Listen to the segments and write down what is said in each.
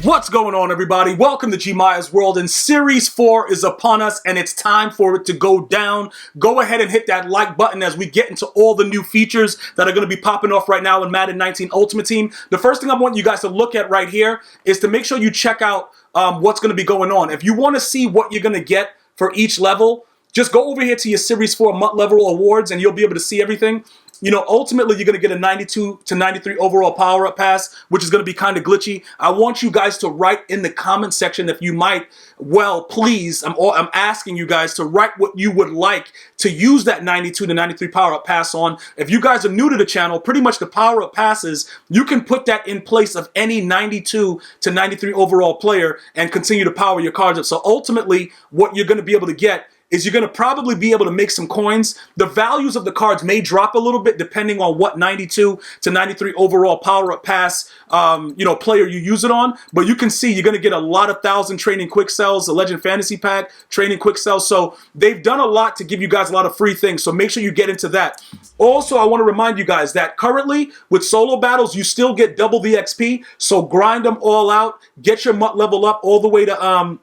What's going on, everybody? Welcome to GmiasWorld, and Series 4 is upon us, and it's time for it to go down. Go ahead and hit that like button as we get into all the new features that are going to be popping off right now in Madden 19 Ultimate Team. The first thing I want you guys to look at right here is to make sure you check out what's going to be going on. If you want to see what you're going to get for each level, just go over here to your Series 4 month level awards, and you'll be able to see everything. You know, ultimately, you're going to get a 92 to 93 overall power-up pass, which is going to be kind of glitchy. I want you guys to write in the comment section if you might. Well, please, I'm asking you guys to write what you would like to use that 92 to 93 power-up pass on. If you guys are new to the channel, pretty much the power-up passes, you can put that in place of any 92 to 93 overall player and continue to power your cards up. So ultimately, what you're going to be able to get is you're going to probably be able to make some coins. The values of the cards may drop a little bit depending on what 92 to 93 overall power-up pass player you use it on. But you can see you're going to get a lot of 1,000 training quick sells, the Legend Fantasy Pack, training quick sells. So they've done a lot to give you guys a lot of free things. So make sure you get into that. Also, I want to remind you guys that currently with solo battles, you still get double the XP. So grind them all out. Get your MUT level up all the way to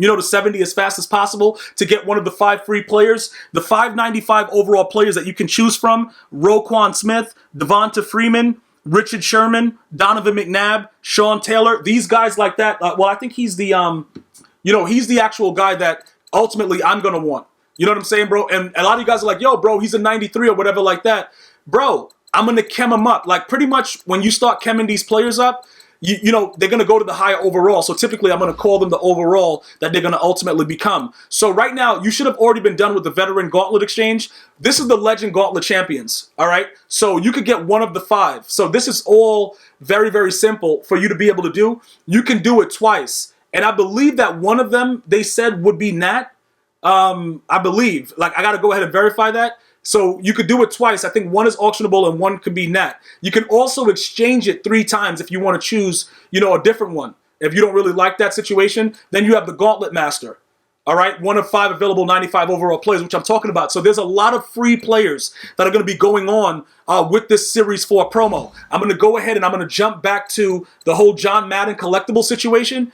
to 70 as fast as possible to get one of the 5 free players. The 595 overall players that you can choose from: Roquan Smith, Devonta Freeman, Richard Sherman, Donovan McNabb, Sean Taylor. These guys like that. Well, I think he's the, he's the actual guy that ultimately I'm going to want. You know what I'm saying, bro? And a lot of you guys are like, yo, bro, he's a 93 or whatever like that. Bro, I'm going to chem him up. Like, pretty much when you start chemming these players up, they're going to go to the higher overall. So typically I'm going to call them the overall that they're going to ultimately become. So right now, you should have already been done with the veteran Gauntlet Exchange. This is the Legend Gauntlet Champions, all right? So you could get one of the 5. So this is all very, very simple for you to be able to do. You can do it twice. And I believe that one of them, they said, would be Nat. I believe. Like, I got to go ahead and verify that. So you could do it twice. I think one is auctionable and one could be Nat. You can also exchange it 3 times if you want to choose, a different one. If you don't really like that situation, then you have the Gauntlet Master. All right, one of 5 available 95 overall players, which I'm talking about. So there's a lot of free players that are going to be going on with this Series 4 promo. I'm going to go ahead and I'm going to jump back to the whole John Madden collectible situation.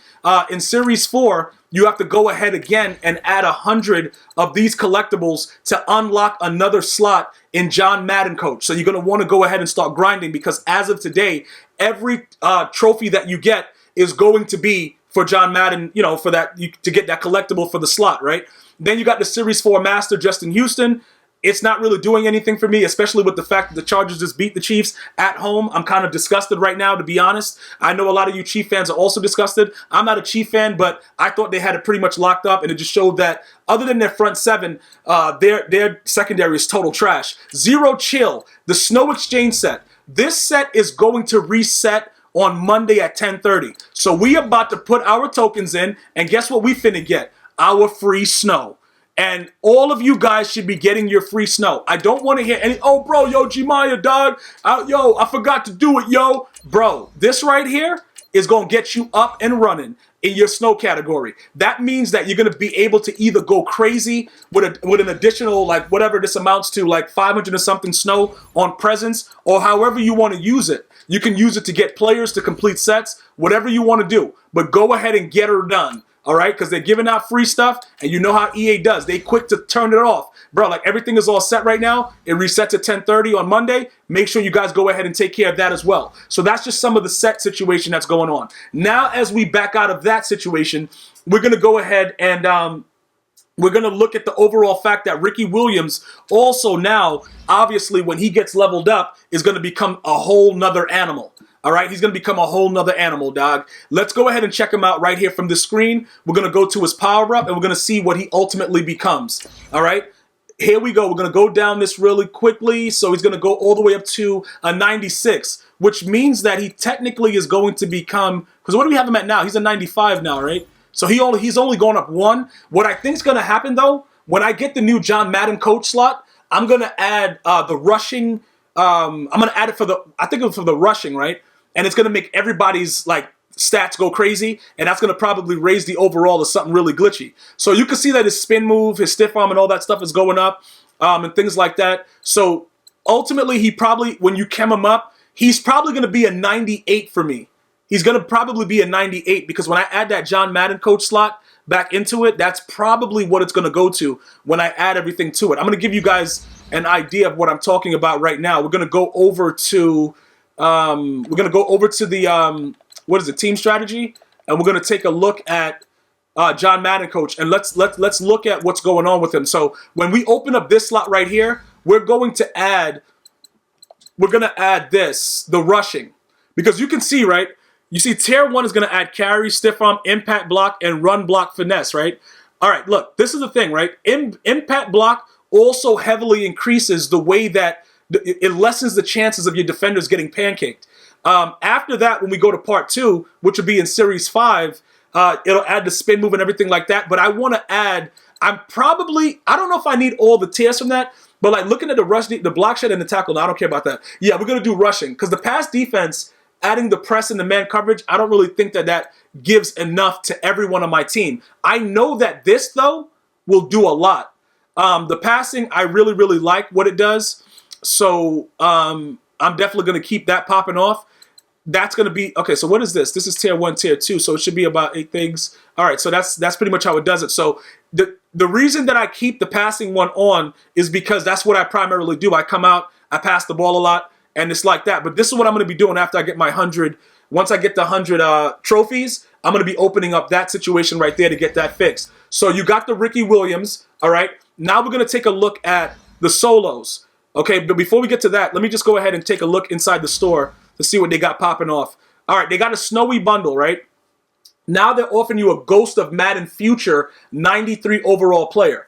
In Series 4, you have to go ahead again and add 100 of these collectibles to unlock another slot in John Madden Coach. So you're going to want to go ahead and start grinding, because as of today, every trophy that you get is going to be for John Madden, for that, to get that collectible for the slot, right? Then you got the Series 4 Master, Justin Houston. It's not really doing anything for me, especially with the fact that the Chargers just beat the Chiefs at home. I'm kind of disgusted right now, to be honest. I know a lot of you Chief fans are also disgusted. I'm not a Chief fan, but I thought they had it pretty much locked up, and it just showed that other than their front 7, their secondary is total trash. Zero Chill, the Snow Exchange set. This set is going to reset on Monday at 10:30. So we about to put our tokens in, and guess what we finna get? Our free snow. And all of you guys should be getting your free snow. I don't want to hear any, oh, bro, yo, Gmia, dog. I forgot to do it, yo. Bro, this right here is going to get you up and running in your snow category. That means that you're going to be able to either go crazy with an additional, like, whatever this amounts to, like 500 or something snow on presents, or however you want to use it. You can use it to get players to complete sets, whatever you want to do. But go ahead and get her done, all right? Because they're giving out free stuff, and you know how EA does. They quick to turn it off. Bro, like, everything is all set right now. It resets at 10:30 on Monday. Make sure you guys go ahead and take care of that as well. So that's just some of the set situation that's going on. Now, as we back out of that situation, we're going to go ahead and we're going to look at the overall fact that Ricky Williams also now, obviously, when he gets leveled up, is going to become a whole nother animal. All right, he's going to become a whole nother animal, dog. Let's go ahead and check him out right here from the screen. We're going to go to his power-up, and we're going to see what he ultimately becomes. All right, here we go. We're going to go down this really quickly. So he's going to go all the way up to a 96, which means that he technically is going to become, because what do we have him at now? He's a 95 now, right? So he's only going up 1. What I think is going to happen, though, when I get the new John Madden coach slot, I'm going to add the rushing. I'm going to add it for the rushing, right? And it's going to make everybody's, like, stats go crazy, and that's going to probably raise the overall to something really glitchy. So you can see that his spin move, his stiff arm, and all that stuff is going up, and things like that. So ultimately, when you chem him up, he's probably going to be a 98 for me. he's going to probably be a 98 because when I add that John Madden coach slot back into it, that's probably what it's going to go to when I add everything to it. I'm going to give you guys an idea of what I'm talking about right now. We're going to go over to the what is it, team strategy, and we're going to take a look at John Madden coach, and let's look at what's going on with him. So when we open up this slot right here, we're going to add this, the rushing, because you can see, right? You see tier 1 is going to add carry, stiff arm, impact block, and run block finesse, right? All right, look, this is the thing, right? Impact block also heavily increases the way that it lessens the chances of your defenders getting pancaked. After that, when we go to part 2, which will be in series 5, it'll add the spin move and everything like that. But I want to add, I don't know if I need all the tiers from that, but like looking at the rush, the block shed and the tackle, no, I don't care about that. Yeah, we're going to do rushing because the pass defense, adding the press and the man coverage, I don't really think that gives enough to everyone on my team. I know that this, though, will do a lot. The passing, I really, really like what it does. So I'm definitely going to keep that popping off. That's going to be, okay, so what is this? This is tier 1, tier 2, so it should be about 8 things. All right, so that's pretty much how it does it. So the reason that I keep the passing one on is because that's what I primarily do. I come out, I pass the ball a lot, and it's like that. But this is what I'm going to be doing after I get my 100. Once I get the 100 trophies, I'm going to be opening up that situation right there to get that fixed. So you got the Ricky Williams, all right? Now we're going to take a look at the solos. Okay, but before we get to that, let me just go ahead and take a look inside the store to see what they got popping off. All right, they got a snowy bundle, right? Now they're offering you a Ghost of Madden Future 93 overall player.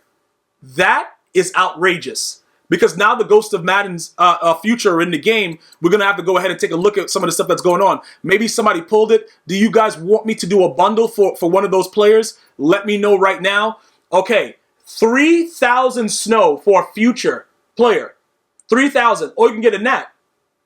That is outrageous. Because now the Ghost of Madden's future are in the game, we're going to have to go ahead and take a look at some of the stuff that's going on. Maybe somebody pulled it. Do you guys want me to do a bundle for one of those players? Let me know right now. Okay, 3,000 snow for a future player. 3,000. Or you can get a nat.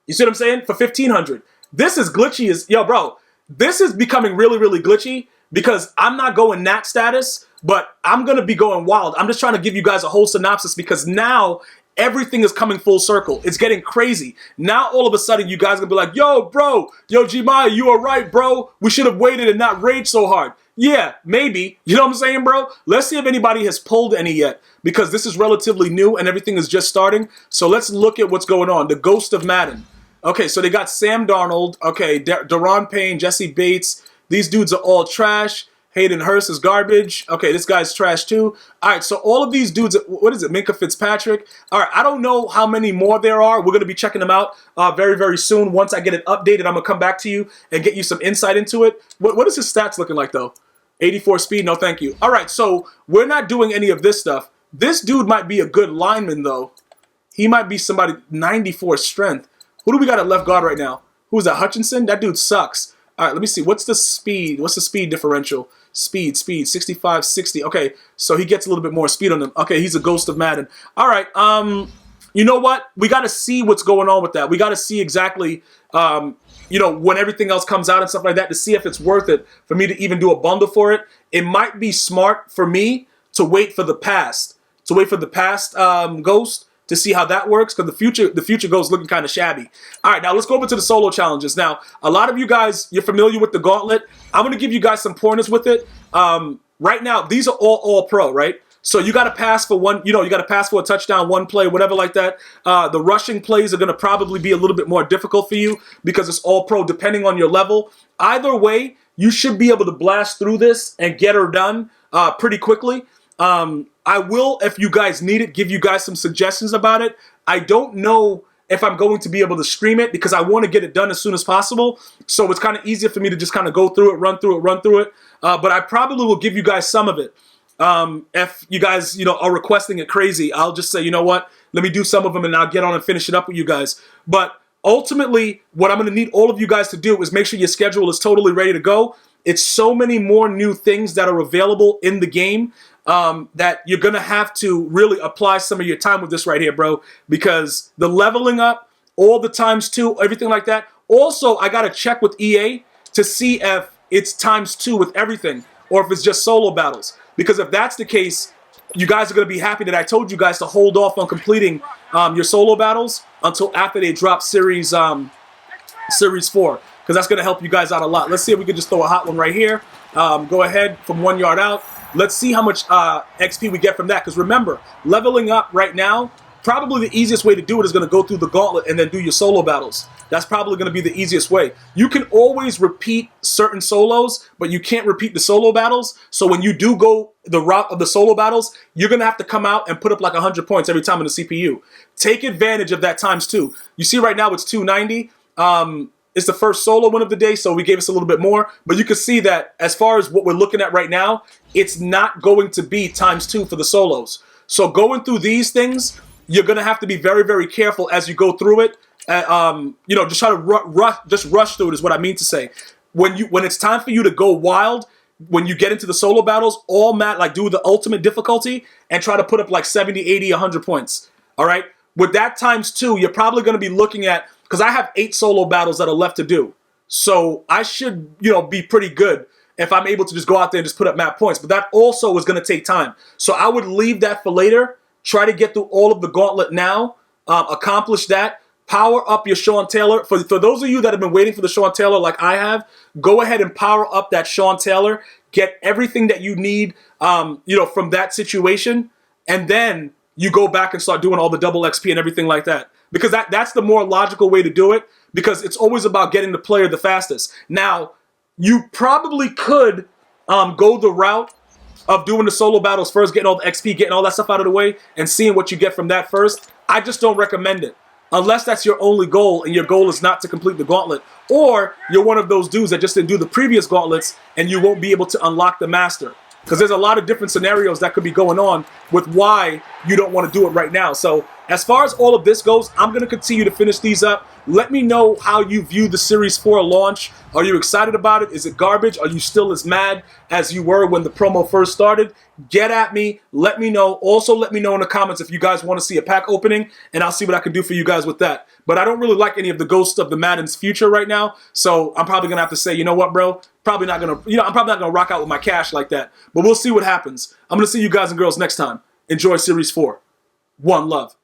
You see what I'm saying? For 1,500. This is glitchy as... Yo, bro, this is becoming really, really glitchy because I'm not going nat status, but I'm going to be going wild. I'm just trying to give you guys a whole synopsis because now... everything is coming full circle. It's getting crazy. Now, all of a sudden, you guys are going to be like, yo, bro, yo, Gmia, you are right, bro. We should have waited and not raged so hard. Yeah, maybe. You know what I'm saying, bro? Let's see if anybody has pulled any yet because this is relatively new and everything is just starting. So let's look at what's going on. The Ghost of Madden. Okay, so they got Sam Darnold. Okay, Daron Payne, Jesse Bates. These dudes are all trash. Hayden Hurst is garbage. Okay, this guy's trash too. All right, so all of these dudes, what is it, Minka Fitzpatrick? All right, I don't know how many more there are. We're going to be checking them out very, very soon. Once I get it updated, I'm going to come back to you and get you some insight into it. What is his stats looking like, though? 84 speed? No, thank you. All right, so we're not doing any of this stuff. This dude might be a good lineman, though. He might be somebody, 94 strength. Who do we got at left guard right now? Who is that, Hutchinson? That dude sucks. All right, let me see. What's the speed? What's the speed differential? Speed, 65, 60. Okay, so he gets a little bit more speed on him. Okay, he's a Ghost of Madden. All right, you know what? We got to see what's going on with that. We got to see exactly, you know, when everything else comes out and stuff like that to see if it's worth it for me to even do a bundle for it. It might be smart for me to wait for the past, Ghost, to see how that works, because the future Ghost looking kind of shabby. All right, now let's go over to the solo challenges. Now, a lot of you guys, you're familiar with the Gauntlet. I'm going to give you guys some pointers with it. Right now, these are all pro, right? So you got to pass for one, you got to pass for a touchdown, one play, whatever like that. The rushing plays are going to probably be a little bit more difficult for you because it's all pro depending on your level. Either way, you should be able to blast through this and get her done pretty quickly. I will, if you guys need it, give you guys some suggestions about it. I don't know if I'm going to be able to stream it because I want to get it done as soon as possible. So it's kind of easier for me to just kind of go through it, run through it. But I probably will give you guys some of it. If you guys, are requesting it crazy, I'll just say, you know what, let me do some of them and I'll get on and finish it up with you guys. But ultimately, what I'm going to need all of you guys to do is make sure your schedule is totally ready to go. It's so many more new things that are available in the game that you're going to have to really apply some of your time with this right here, bro, because the leveling up, all the times two, everything like that. Also, I got to check with EA to see if it's times two with everything or if it's just solo battles. Because if that's the case, you guys are going to be happy that I told you guys to hold off on completing your solo battles until after they drop Series 4. because that's going to help you guys out a lot. Let's see if we can just throw a hot one right here. Go ahead from 1 yard out. Let's see how much XP we get from that, because remember, leveling up right now, probably the easiest way to do it is going to go through the gauntlet and then do your solo battles. That's probably going to be the easiest way. You can always repeat certain solos, but you can't repeat the solo battles. So when you do go the route of the solo battles, you're going to have to come out and put up like 100 points every time in the CPU. Take advantage of that ×2. You see right now it's 290. It's the first solo win of the day, so we gave us a little bit more. But you can see that as far as what we're looking at right now, it's not going to be ×2 for the solos. So going through these things, you're going to have to be very, very careful as you go through it. You know, just try to rush through it is what I mean to say. When it's time for you to go wild, when you get into the solo battles, do the ultimate difficulty and try to put up like 70, 80, 100 points. All right? With that ×2, you're probably going to be looking at, because I have 8 solo battles that are left to do. So I should, be pretty good if I'm able to just go out there and just put up map points. But that also is going to take time. So I would leave that for later. Try to get through all of the gauntlet now. Accomplish that. Power up your Sean Taylor. For those of you that have been waiting for the Sean Taylor like I have, go ahead and power up that Sean Taylor. Get everything that you need, from that situation. And then you go back and start doing all the double XP and everything like that. Because that's the more logical way to do it. Because it's always about getting the player the fastest. Now, you probably could go the route of doing the solo battles first, getting all the XP, getting all that stuff out of the way, and seeing what you get from that first. I just don't recommend it. Unless that's your only goal, and your goal is not to complete the gauntlet. Or you're one of those dudes that just didn't do the previous gauntlets, and you won't be able to unlock the master. Because there's a lot of different scenarios that could be going on with why you don't want to do it right now. So as far as all of this goes, I'm going to continue to finish these up. Let me know how you view the Series 4 launch. Are you excited about it? Is it garbage? Are you still as mad as you were when the promo first started? Get at me. Let me know. Also, let me know in the comments if you guys want to see a pack opening, and I'll see what I can do for you guys with that. But I don't really like any of the ghosts of the Madden's future right now, so I'm probably going to have to say, you know what, bro? Probably not going to, I'm probably not going to rock out with my cash like that. But we'll see what happens. I'm going to see you guys and girls next time. Enjoy Series 4. One love.